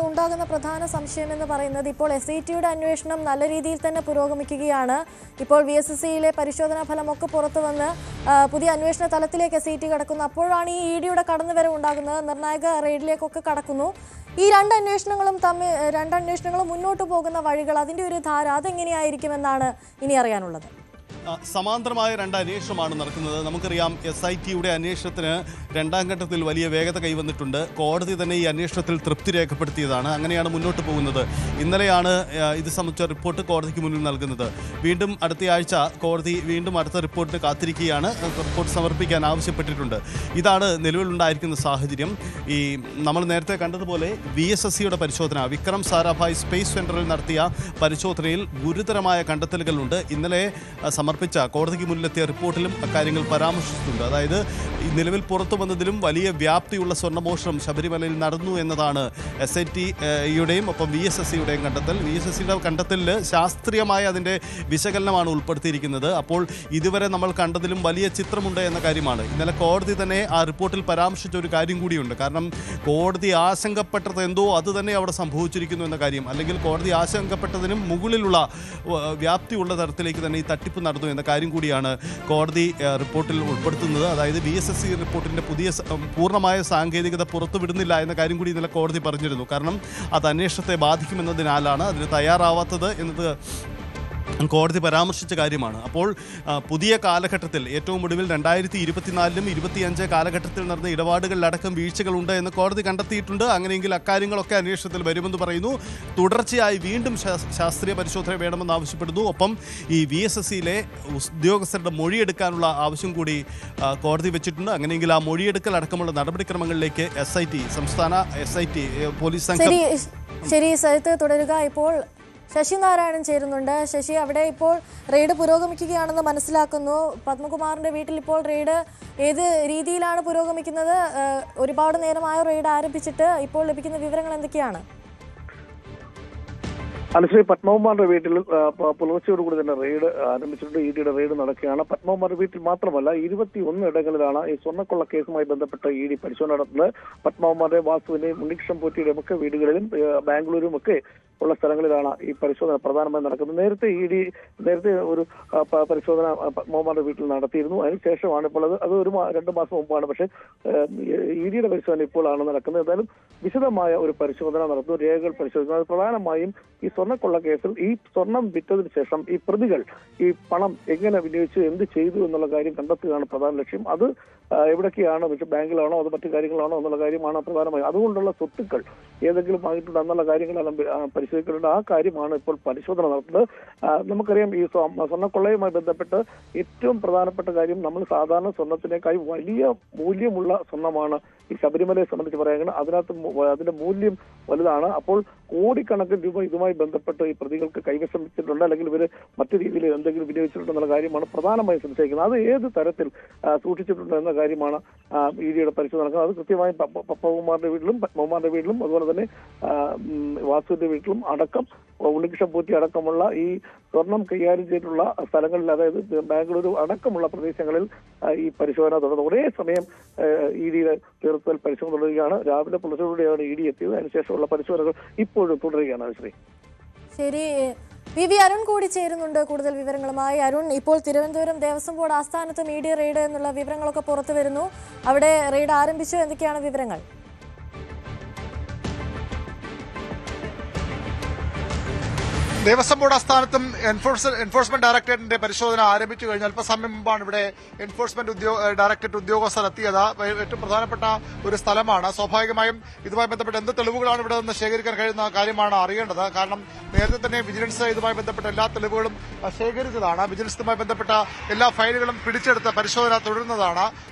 ഉണ്ടാകുന്ന പ്രധാന സംശയം എന്ന് പറയുന്നത് ഇപ്പോൾ SITയുടെ അന്വേഷണം നല്ല രീതിയിൽ തന്നെ പുരോഗമിക്കുകയാണ്. ഇപ്പോൾ VSSCയിലെ പരിശോധനാ ഫലമൊക്കെ പുറത്തു വന്ന് പുതിയ അന്വേഷണ തലത്തിലേക്ക് SIT കടക്കുന്നു. അപ്പോഴാണ് ഈ EDയുടെ കടന്നുവരവ് ഉണ്ടാകുന്നത്. നിർണായക റെയ്ഡിലേക്കൊക്കെ കടക്കുന്നു. ഈ രണ്ട് അന്വേഷണങ്ങളും മുന്നോട്ട് പോകുന്ന വഴികൾ, അതിൻ്റെ ഒരു ധാര അതെങ്ങനെയായിരിക്കുമെന്നാണ് ഇനി അറിയാനുള്ളത്. സമാന്തരമായ രണ്ട് അന്വേഷണമാണ് നടക്കുന്നത്. നമുക്കറിയാം SITയുടെ അന്വേഷണത്തിന് രണ്ടാം ഘട്ടത്തിൽ വലിയ വേഗത കൈവന്നിട്ടുണ്ട്. കോടതി തന്നെ ഈ അന്വേഷണത്തിൽ തൃപ്തി രേഖപ്പെടുത്തിയതാണ്. അങ്ങനെയാണ് മുന്നോട്ട് പോകുന്നത്. ഇന്നലെയാണ് ഇത് സംബന്ധിച്ച റിപ്പോർട്ട് കോടതിക്ക് മുന്നിൽ നൽകുന്നത്. വീണ്ടും അടുത്തയാഴ്ച കോടതി വീണ്ടും അടുത്ത റിപ്പോർട്ടിന് കാത്തിരിക്കുകയാണ്. റിപ്പോർട്ട് സമർപ്പിക്കാൻ ആവശ്യപ്പെട്ടിട്ടുണ്ട്. ഇതാണ് നിലവിലുണ്ടായിരിക്കുന്ന സാഹചര്യം. ഈ നമ്മൾ നേരത്തെ കണ്ടതുപോലെ VSSCയുടെ പരിശോധന, വിക്രം സാരാഭായ് സ്പേസ് സെന്ററിൽ നടത്തിയ പരിശോധനയിൽ ഗുരുതരമായ കണ്ടെത്തലുകളുണ്ട്. ഇന്നലെ കോടതിക്ക് മുന്നിലെത്തിയ റിപ്പോർട്ടിലും അക്കാര്യങ്ങൾ പരാമർശിച്ചിട്ടുണ്ട്. അതായത് ഈ നിലവിൽ പുറത്തു വന്നതിലും വലിയ വ്യാപ്തിയുള്ള സ്വർണ്ണമോഷണം ശബരിമലയിൽ നടന്നു എന്നതാണ് SITയുടെയും ഒപ്പം VSSCയുടെയും കണ്ടെത്തൽ. VSSCയുടെ കണ്ടെത്തലിൽ ശാസ്ത്രീയമായ അതിൻ്റെ വിശകലനമാണ് ഉൾപ്പെടുത്തിയിരിക്കുന്നത്. അപ്പോൾ ഇതുവരെ നമ്മൾ കണ്ടതിലും വലിയ ചിത്രമുണ്ട് എന്ന കാര്യമാണ്. ഇന്നലെ കോടതി തന്നെ ആ റിപ്പോർട്ടിൽ പരാമർശിച്ച ഒരു കാര്യം കൂടിയുണ്ട്. കാരണം കോടതി ആശങ്കപ്പെട്ടത് എന്തോ അത് തന്നെ അവിടെ സംഭവിച്ചിരിക്കുന്നു എന്ന കാര്യം, അല്ലെങ്കിൽ കോടതി ആശങ്കപ്പെട്ടതിനും മുകളിലുള്ള വ്യാപ്തിയുള്ള തരത്തിലേക്ക് തന്നെ ഈ തട്ടിപ്പ് നടന്നു എന്ന കാര്യം കൂടിയാണ് കോടതി റിപ്പോർട്ടിൽ ഉൾപ്പെടുത്തുന്നത്. അതായത് VSSC റിപ്പോർട്ടിൻ്റെ പൂർണ്ണമായ സാങ്കേതികത പുറത്തുവിടുന്നില്ല എന്ന കാര്യം കൂടി ഇന്നലെ കോടതി പറഞ്ഞിരുന്നു. കാരണം അത് അന്വേഷണത്തെ ബാധിക്കുമെന്നതിനാലാണ് അതിന് തയ്യാറാവാത്തത് എന്നത് കോടതി പരാമർശിച്ച കാര്യമാണ്. അപ്പോൾ പുതിയ കാലഘട്ടത്തിൽ ഏറ്റവും ഒടുവിൽ 2024 25 കാലഘട്ടത്തിൽ നടന്ന ഇടപാടുകളിലടക്കം വീഴ്ചകളുണ്ട് എന്ന് കോടതി കണ്ടെത്തിയിട്ടുണ്ട്. അങ്ങനെയെങ്കിൽ അക്കാര്യങ്ങളൊക്കെ അന്വേഷണത്തിൽ വരുമെന്ന് പറയുന്നു. തുടർച്ചയായി വീണ്ടും ശാസ്ത്രീയ പരിശോധന വേണമെന്ന് ആവശ്യപ്പെടുന്നു. ഒപ്പം ഈ VSSCയിലെ ഉദ്യോഗസ്ഥരുടെ മൊഴിയെടുക്കാനുള്ള ആവശ്യം കൂടി കോടതി വെച്ചിട്ടുണ്ട്. അങ്ങനെയെങ്കിൽ ആ മൊഴിയെടുക്കൽ അടക്കമുള്ള നടപടിക്രമങ്ങളിലേക്ക് സംസ്ഥാന SIT പോലീസ് സംഘം ശരി സരിത്ത് തുടരുക. ഇപ്പോൾ ശശി നാരായണൻ ചേരുന്നുണ്ട്. ശശി, അവിടെ ഇപ്പോൾ റെയ്ഡ് പുരോഗമിക്കുകയാണെന്ന് മനസ്സിലാക്കുന്നു. പത്മകുമാറിന്റെ വീട്ടിൽ ഇപ്പോൾ റെയ്ഡ് ഏത് രീതിയിലാണ് പുരോഗമിക്കുന്നത്? ഒരുപാട് നേരമായ റെയ്ഡ് ആരംഭിച്ചിട്ട് ഇപ്പോൾ ലഭിക്കുന്ന വിവരങ്ങൾ എന്തൊക്കെയാണ്? അനുശ്രീ, പത്മകുമാറിന്റെ വീട്ടിൽ പുലർച്ചയോടുകൂടി തന്നെ റെയ്ഡ് ആരംഭിച്ചിട്ടുണ്ട്. EDയുടെ റെയ്ഡ് നടക്കുകയാണ്. പത്മകുമാറിന്റെ വീട്ടിൽ മാത്രമല്ല 21 ഇടങ്ങളിലാണ് ഈ സ്വർണ്ണക്കൊള്ള കേസുമായി ബന്ധപ്പെട്ട ED പരിശോധന നടത്തുന്നത്. പത്മകുമാറിന്റെ, വാസുവിന്റെയും ഉണ്ണികൃഷ്ണൻ പോറ്റിയുടെയും ഒക്കെ വീടുകളിലും ബാംഗ്ലൂരും ഒക്കെ ഉള്ള സ്ഥലങ്ങളിലാണ് ഈ പരിശോധന പ്രധാനമായും നടക്കുന്നത്. നേരത്തെ ഒരു പരിശോധന പത്മകുമാറിന്റെ വീട്ടിൽ നടത്തിയിരുന്നു. അതിനുശേഷമാണ് ഇപ്പോൾ അത് ഒരു 2 മാസം മുമ്പാണ്. പക്ഷേ EDയുടെ പരിശോധന ഇപ്പോഴാണ് നടക്കുന്നത്. എന്തായാലും വിശദമായ ഒരു പരിശോധന നടത്തുന്നു, രേഖകൾ പരിശോധിക്കുന്നു. അത് പ്രധാനമായും ഈ സ്വർണ്ണക്കൊള്ള കേസിൽ ഈ സ്വർണം വിറ്റതിന് ശേഷം ഈ പ്രതികൾ ഈ പണം എങ്ങനെ വിനിയോഗിച്ചു, എന്ത് ചെയ്തു എന്നുള്ള കാര്യം കണ്ടെത്തുകയാണ് പ്രധാന ലക്ഷ്യം. അത് എവിടൊക്കെയാണ്, ബാങ്കിലാണോ അത് മറ്റു കാര്യങ്ങളാണോ എന്നുള്ള കാര്യമാണ് പ്രധാനമായും. അതുകൊണ്ടുള്ള സ്വത്തുക്കൾ ഏതെങ്കിലും ആയിട്ടുണ്ട് എന്നുള്ള കാര്യങ്ങളെല്ലാം പരിശോധിക്കുന്നുണ്ട്. ആ കാര്യമാണ് ഇപ്പോൾ പരിശോധന നടത്തുന്നത്. നമുക്കറിയാം ഈ സ്വർണ്ണക്കൊള്ളയുമായി ബന്ധപ്പെട്ട് ഏറ്റവും പ്രധാനപ്പെട്ട കാര്യം, നമ്മൾ സാധാരണ സ്വർണത്തിനേക്കായി വലിയ മൂല്യമുള്ള സ്വർണ്ണമാണ് ഈ ശബരിമലയെ സംബന്ധിച്ച് പറയുന്നത്. അതിന്റെ മൂല്യം വലുതാണ്. അപ്പോൾ കോടിക്കണക്കിന് രൂപ ഇതുമായി ബന്ധപ്പെട്ട് ഈ പ്രതികൾക്ക് കൈവശം വെച്ചിട്ടുണ്ട്, അല്ലെങ്കിൽ ഇവര് മറ്റു രീതിയിൽ എന്തെങ്കിലും വിനിയോഗിച്ചിട്ടുണ്ടെന്നുള്ള കാര്യമാണ് പ്രധാനമായും സംശയിക്കുന്നത്. അത് ഏത് തരത്തിൽ സൂക്ഷിച്ചിട്ടുണ്ട് എന്ന കാര്യമാണ് EDയുടെ പരിശോധന നടക്കുന്നത്. അത് കൃത്യമായും പത്മകുമാറിന്റെ വീട്ടിലും അതുപോലെ തന്നെ വാസുവിന്റെ വീട്ടിലും അടക്കം, ഉണ്ണികൃഷ്ണൻ പോറ്റി അടക്കമുള്ള ഈ സ്വർണം കൈകാര്യം ചെയ്തിട്ടുള്ള സ്ഥലങ്ങളിൽ, അതായത് ബാംഗ്ലൂരു അടക്കമുള്ള പ്രദേശങ്ങളിൽ ഈ പരിശോധന തുടർന്നു. ഒരേ സമയം EDയുടെ നേതൃത്വത്തിൽ പരിശോധന തുടരുകയാണ്. രാവിലെ പുലർച്ചയോടെയാണ് ED എത്തിയത്. അതിനുശേഷമുള്ള പരിശോധനകൾ ഇപ്പോഴും തുടരുകയാണ്. ശ്രീ ശരി, PV അരുൺ കൂടി ചേരുന്നുണ്ട് കൂടുതൽ വിവരങ്ങളുമായി. അരുൺ, ഇപ്പോൾ തിരുവനന്തപുരം ദേവസ്വം ബോർഡ് ആസ്ഥാനത്ത് ED റെയ്ഡ് എന്നുള്ള വിവരങ്ങളൊക്കെ പുറത്തു വരുന്നു. അവിടെ റെയ്ഡ് ആരംഭിച്ചു, എന്തൊക്കെയാണ് വിവരങ്ങൾ? ദേവസ്വം ബോർഡ് ആസ്ഥാനത്തും എൻഫോഴ്സ്മെന്റ് ഡയറക്ടറേറ്റിന്റെ പരിശോധന ആരംഭിച്ചു കഴിഞ്ഞാൽ അല്പസമയം മുമ്പാണ് ഇവിടെ എൻഫോഴ്സ്മെന്റ് ഡയറക്ടറേറ്റ് ഉദ്യോഗസ്ഥർ എത്തിയത്. ഏറ്റവും പ്രധാനപ്പെട്ട ഒരു സ്ഥലമാണ്. സ്വാഭാവികമായും ഇതുമായി ബന്ധപ്പെട്ട് എന്ത് തെളിവുകളാണ് ഇവിടെ നിന്ന് ശേഖരിക്കാൻ കഴിയുന്ന കാര്യമാണ് അറിയേണ്ടത്. കാരണം നേരത്തെ തന്നെ വിജിലൻസ് ഇതുമായി ബന്ധപ്പെട്ട എല്ലാ തെളിവുകളും ശേഖരിച്ചതാണ്. വിജിലൻസ് ഇതുമായി ബന്ധപ്പെട്ട എല്ലാ ഫയലുകളും പിടിച്ചെടുത്ത് പരിശോധന തുടരുന്നതാണ്.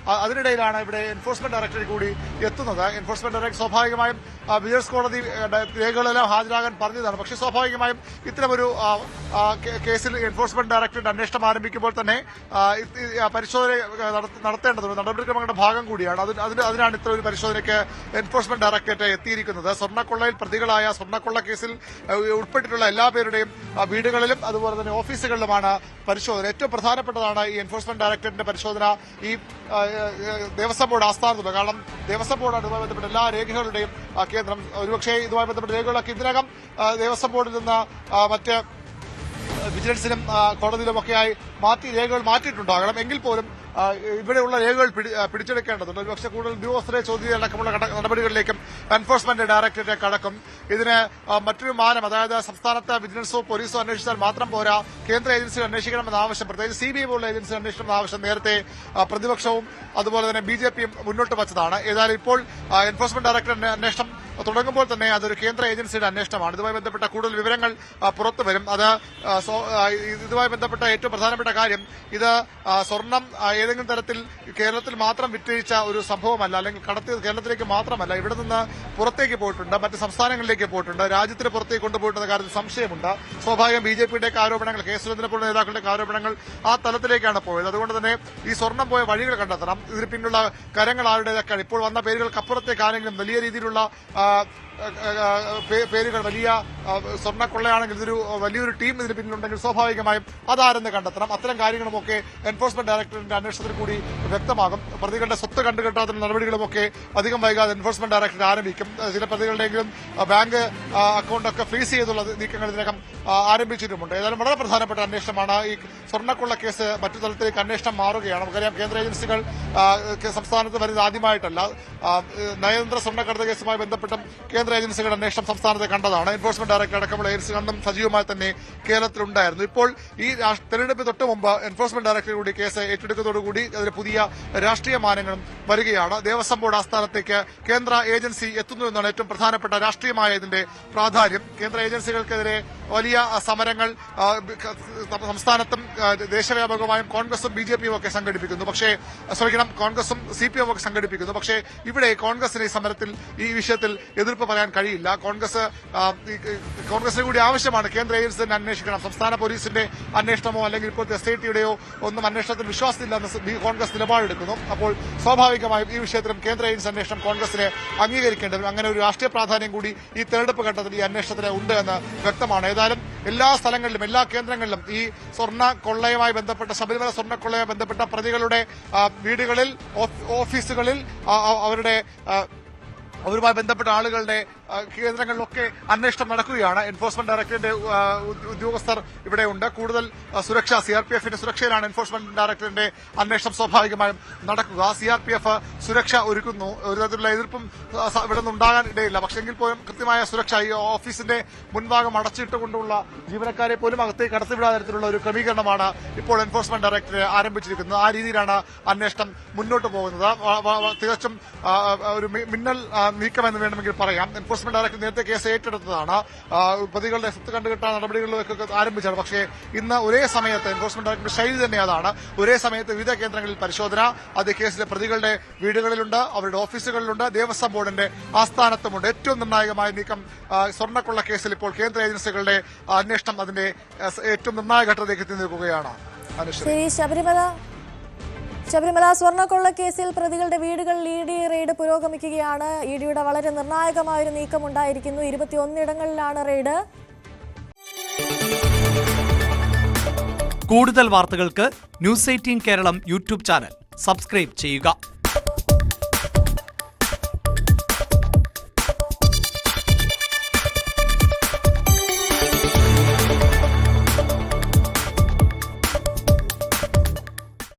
അതിനിടയിലാണ് ഇവിടെ എൻഫോഴ്സ്മെന്റ് ഡയറക്ടറേറ്റ് കൂടി എത്തുന്നത്. എൻഫോഴ്സ്മെന്റ് ഡയറക്ടറേറ്റ് സ്വാഭാവികമായും വിജിലൻസ് കോടതി രേഖകളെല്ലാം ഹാജരാകാൻ പറഞ്ഞതാണ്. പക്ഷേ സ്വാഭാവികമായും ഇത്തരം ഇത്തരമൊരു കേസിൽ എൻഫോഴ്സ്മെന്റ് ഡയറക്ടറേറ്റ് അന്വേഷണം ആരംഭിക്കുമ്പോൾ തന്നെ പരിശോധന നടത്തേണ്ടതുണ്ട്. നടപടിക്രമങ്ങളുടെ ഭാഗം കൂടിയാണ്. അതിനാണ് ഇത്ര ഒരു പരിശോധനയ്ക്ക് എൻഫോഴ്സ്മെന്റ് ഡയറക്ടറേറ്റ് എത്തിയിരിക്കുന്നത്. സ്വർണ്ണക്കൊള്ളയിൽ പ്രതികളായ സ്വർണ്ണക്കൊള്ള കേസിൽ ഉൾപ്പെട്ടിട്ടുള്ള എല്ലാ പേരുടെയും വീടുകളിലും അതുപോലെ തന്നെ ഓഫീസുകളിലുമാണ് പരിശോധന. ഏറ്റവും പ്രധാനപ്പെട്ടതാണ് ഈ എൻഫോഴ്സ്മെന്റ് ഡയറക്ടറേറ്റിന്റെ പരിശോധന ഈ ദേവസ്വം ബോർഡ് ആസ്ഥാനത്തുണ്ട്. കാരണം ദേവസ്വം ബോർഡാണ് ഇതുമായി ബന്ധപ്പെട്ട എല്ലാ രേഖകളുടെയും കേന്ദ്രം. ഒരുപക്ഷെ ഇതുമായി ബന്ധപ്പെട്ട രേഖകളൊക്കെ ഇതിനകം ദേവസ്വം ബോർഡിൽ നിന്ന് മറ്റ് വിജിലൻസിനും കോടതിയിലുമൊക്കെയായി രേഖകൾ മാറ്റിയിട്ടുണ്ടാകണം. എങ്കിൽ പോലും ഇവിടെയുള്ള രേഖകൾ പിടിച്ചെടുക്കേണ്ടതുണ്ട്. ഒരുപക്ഷെ കൂടുതൽ ഉദ്യോഗസ്ഥരെ ചോദ്യം അടക്കമുള്ള നടപടികളിലേക്കും എൻഫോഴ്സ്മെന്റ് ഡയറക്ടറേറ്റ് കടക്കും. ഇതിന് മറ്റൊരു മാനം, അതായത് സംസ്ഥാനത്തെ വിജിലൻസോ പോലീസോ അന്വേഷിച്ചാൽ മാത്രം പോരാ, കേന്ദ്ര ഏജൻസികൾ അന്വേഷിക്കണമെന്ന ആവശ്യം, പ്രത്യേകിച്ച് CBI പോലുള്ള ഏജൻസികൾ അന്വേഷിക്കണമെന്ന ആവശ്യം നേരത്തെ പ്രതിപക്ഷവും അതുപോലെ തന്നെ BJPയും മുന്നോട്ട് വച്ചതാണ്. ഏതായാലും ഇപ്പോൾ എൻഫോഴ്സ്മെന്റ് ഡയറക്ടറേറ്റ് അന്വേഷണം തുടങ്ങുമ്പോൾ തന്നെ അതൊരു കേന്ദ്ര ഏജൻസിയുടെ അന്വേഷണമാണ്. ഇതുമായി ബന്ധപ്പെട്ട കൂടുതൽ വിവരങ്ങൾ പുറത്തുവരും. ഇതുമായി ബന്ധപ്പെട്ട ഏറ്റവും പ്രധാനപ്പെട്ട കാര്യം, ഇത് സ്വർണം ഏതെങ്കിലും തരത്തിൽ കേരളത്തിൽ മാത്രം വിറ്റഴിച്ച ഒരു സംഭവമല്ല, അല്ലെങ്കിൽ കടത്തിയത് കേരളത്തിലേക്ക് മാത്രമല്ല, ഇവിടെ നിന്ന് പുറത്തേക്ക് പോയിട്ടുണ്ട്, മറ്റ് സംസ്ഥാനങ്ങളിലേക്ക് പോയിട്ടുണ്ട്, രാജ്യത്തിന് പുറത്തേക്ക് കൊണ്ടുപോയിട്ടുള്ള കാര്യത്തിൽ സംശയമുണ്ട്. സ്വാഭാവികം BJPയുടെയൊക്കെ ആരോപണങ്ങൾ, കെ സുരേന്ദ്രനെ പോലുള്ള നേതാക്കളുടെ ആരോപണങ്ങൾ ആ തലത്തിലേക്കാണ് പോയത്. അതുകൊണ്ട് തന്നെ ഈ സ്വർണം പോയ വഴികൾ കണ്ടെത്തണം. ഇതിന് പിന്നിലുള്ള കരങ്ങൾ ആരുടേതൊക്കെയാണ്. ഇപ്പോൾ വന്ന പേരുകൾക്കപ്പുറത്തേക്കാണെങ്കിലും വലിയ രീതിയിലുള്ള പേരുകൾ, വലിയ സ്വർണ്ണക്കൊള്ളയാണെങ്കിൽ ഇതൊരു വലിയൊരു ടീം ഇതിന് പിന്നിലുണ്ടെങ്കിൽ സ്വാഭാവികമായും അതാരെന്ന് കണ്ടെത്തണം. അത്തരം കാര്യങ്ങളുമൊക്കെ എൻഫോഴ്സ്മെന്റ് ഡയറക്ടറേറ്റിന്റെ അന്വേഷണത്തിൽ കൂടി വ്യക്തമാകും. പ്രതികളുടെ സ്വത്ത് കണ്ടുകെട്ടാത്ത നടപടികളുമൊക്കെ അധികം വൈകാതെ എൻഫോഴ്സ്മെന്റ് ഡയറക്ടറേറ്റ് ആരംഭിക്കും. ചില പ്രതികളുടെയെങ്കിലും ബാങ്ക് അക്കൗണ്ടൊക്കെ ഫ്രീസ് ചെയ്തുള്ള നീക്കങ്ങൾ ഇതിനകം ആരംഭിച്ചിട്ടുമുണ്ട്. ഏതായാലും വളരെ പ്രധാനപ്പെട്ട അന്വേഷണമാണ്. ഈ സ്വർണ്ണക്കൊള്ള കേസ് മറ്റു തലത്തിലേക്ക് അന്വേഷണം മാറുകയാണ്. നമുക്കറിയാം, കേന്ദ്ര ഏജൻസികൾ സംസ്ഥാനത്ത് വരുന്നത് ആദ്യമായിട്ടല്ല. നയതന്ത്ര സ്വർണ്ണക്കടത്ത് കേസുമായി ബന്ധപ്പെട്ടും കേന്ദ്ര ഏജൻസികളുടെ അന്വേഷണം സംസ്ഥാനത്ത് കണ്ടതാണ്. എൻഫോഴ്സ്മെന്റ് ഡയറക്ടറേറ്റ് അടക്കമുള്ള ഏജൻസികളും സജീവമായി തന്നെ കേരളത്തിലുണ്ടായിരുന്നു. ഇപ്പോൾ ഈ തെരഞ്ഞെടുപ്പിന് തൊട്ട് മുമ്പ് എൻഫോഴ്സ്മെന്റ് ഡയറക്ടറേറ്റ് കൂടി കേസ് ഏറ്റെടുക്കുന്നതോടുകൂടി അതിന് പുതിയ രാഷ്ട്രീയ മാനങ്ങളും വരികയാണ്. ദേവസ്വം ബോർഡ് ആസ്ഥാനത്തേക്ക് കേന്ദ്ര ഏജൻസി എത്തുന്നു എന്നാണ് ഏറ്റവും പ്രധാനപ്പെട്ട രാഷ്ട്രീയമായ ഇതിന്റെ പ്രാധാന്യം. കേന്ദ്ര ഏജൻസികൾക്കെതിരെ വലിയ സമരങ്ങൾ സംസ്ഥാനത്തും ദേശവ്യാപകമായും കോൺഗ്രസും BJPയും ഒക്കെ സംഘടിപ്പിക്കുന്നു. കോൺഗ്രസും CPM ഒക്കെ സംഘടിപ്പിക്കുന്നു. പക്ഷേ ഇവിടെ കോൺഗ്രസിന് ഈ സമരത്തിൽ, ഈ വിഷയത്തിൽ എതിർപ്പ് പറയാൻ കഴിയില്ല. കോൺഗ്രസിന് കൂടി ആവശ്യമാണ് കേന്ദ്ര ഏജൻസി തന്നെ അന്വേഷിക്കണം. സംസ്ഥാന പോലീസിന്റെ അന്വേഷണമോ അല്ലെങ്കിൽ ഇപ്പോഴത്തെ SITയുടെയോ ഒന്നും അന്വേഷണത്തിൽ വിശ്വാസമില്ലെന്ന് കോൺഗ്രസ് നിലപാടെടുക്കുന്നു. അപ്പോൾ സ്വാഭാവികമായും ഈ വിഷയത്തിലും കേന്ദ്ര ഏജൻസി അന്വേഷണം കോൺഗ്രസിനെ അംഗീകരിക്കേണ്ടതും അങ്ങനെ ഒരു രാഷ്ട്രീയ പ്രാധാന്യം കൂടി ഈ തെരഞ്ഞെടുപ്പ് ഘട്ടത്തിൽ ഈ അന്വേഷണത്തിന് ഉണ്ട് എന്ന് വ്യക്തമാണ്. ഏതായാലും എല്ലാ സ്ഥലങ്ങളിലും, എല്ലാ കേന്ദ്രങ്ങളിലും ഈ സ്വർണ്ണക്കൊള്ളയുമായി ബന്ധപ്പെട്ട, ശബരിമല സ്വർണ്ണക്കൊള്ളയുമായി ബന്ധപ്പെട്ട പ്രതികളുടെ വീടുകളിൽ, ഓഫീസുകളിൽ, അവരുമായി ബന്ധപ്പെട്ട ആളുകളുടെ കേന്ദ്രങ്ങളിലൊക്കെ അന്വേഷണം നടക്കുകയാണ്. എൻഫോഴ്സ്മെന്റ് ഡയറക്ടറേറ്റ് ഉദ്യോഗസ്ഥർ ഇവിടെയുണ്ട്. കൂടുതൽ സുരക്ഷ, CRPFന്റെ സുരക്ഷയിലാണ് എൻഫോഴ്സ്മെന്റ് ഡയറക്ടറേറ്റിന്റെ അന്വേഷണം സ്വാഭാവികമായും നടക്കുക. CRPF സുരക്ഷ ഒരുക്കുന്നു. ഒരു തരത്തിലുള്ള എതിർപ്പും ഇവിടെ നിന്ന് ഉണ്ടാകാൻ ഇടയില്ല. പക്ഷേ എങ്കിൽ പോലും കൃത്യമായ സുരക്ഷ, ഈ ഓഫീസിന്റെ മുൻഭാഗം അടച്ചിട്ടുകൊണ്ടുള്ള ജീവനക്കാരെ പോലും അകത്തേക്ക് കടത്തിവിടാത്ത തരത്തിലുള്ള ഒരു ക്രമീകരണമാണ് ഇപ്പോൾ എൻഫോഴ്സ്മെന്റ് ഡയറക്ടറേറ്റ് ആരംഭിച്ചിരിക്കുന്നത്. ആ രീതിയിലാണ് അന്വേഷണം മുന്നോട്ട് പോകുന്നത്. തികച്ചും ഒരു മിന്നൽ നീക്കമെന്ന് വേണമെങ്കിൽ പറയാം. എൻഫോഴ്സ്മെന്റ് ഡയറക്ടർ നേരത്തെ കേസ് ഏറ്റെടുത്തതാണ്. പ്രതികളുടെ സ്വത്ത് കണ്ടുകെട്ടാൻ നടപടികളിലൊക്കെ ആരംഭിച്ചാണ്. പക്ഷേ ഇന്ന് ഒരേ സമയത്ത് എൻഫോഴ്സ്മെന്റ് ഡയറക്ടറുടെ ശൈലി തന്നെയാണ്. ഒരേ സമയത്ത് വിവിധ കേന്ദ്രങ്ങളിൽ പരിശോധന. അത് കേസിലെ പ്രതികളുടെ വീടുകളിലുണ്ട്, അവരുടെ ഓഫീസുകളിലുണ്ട്, ദേവസ്വം ബോർഡിന്റെ ആസ്ഥാനത്തുമുണ്ട്. ഏറ്റവും നിർണായകമായ നീക്കം സ്വർണ്ണക്കൊള്ള കേസിൽ ഇപ്പോൾ കേന്ദ്ര ഏജൻസികളുടെ അന്വേഷണം അതിന്റെ ഏറ്റവും നിർണായക ഘട്ടത്തിലേക്ക് എത്തി നിൽക്കുകയാണ്. ശബരിമല സ്വർണ്ണക്കൊള്ള കേസിൽ പ്രതികളുടെ വീടുകളിൽ ED റെയ്ഡ് പുരോഗമിക്കുകയാണ്. EDയുടെ വളരെ നിർണായകമായൊരു നീക്കമുണ്ടായിരിക്കുന്നു. 21 ഇടങ്ങളിലാണ് റെയ്ഡ്. കൂടുതൽ വാർത്തകൾക്ക് News 18 Keralam YouTube channel subscribe ചെയ്യുക.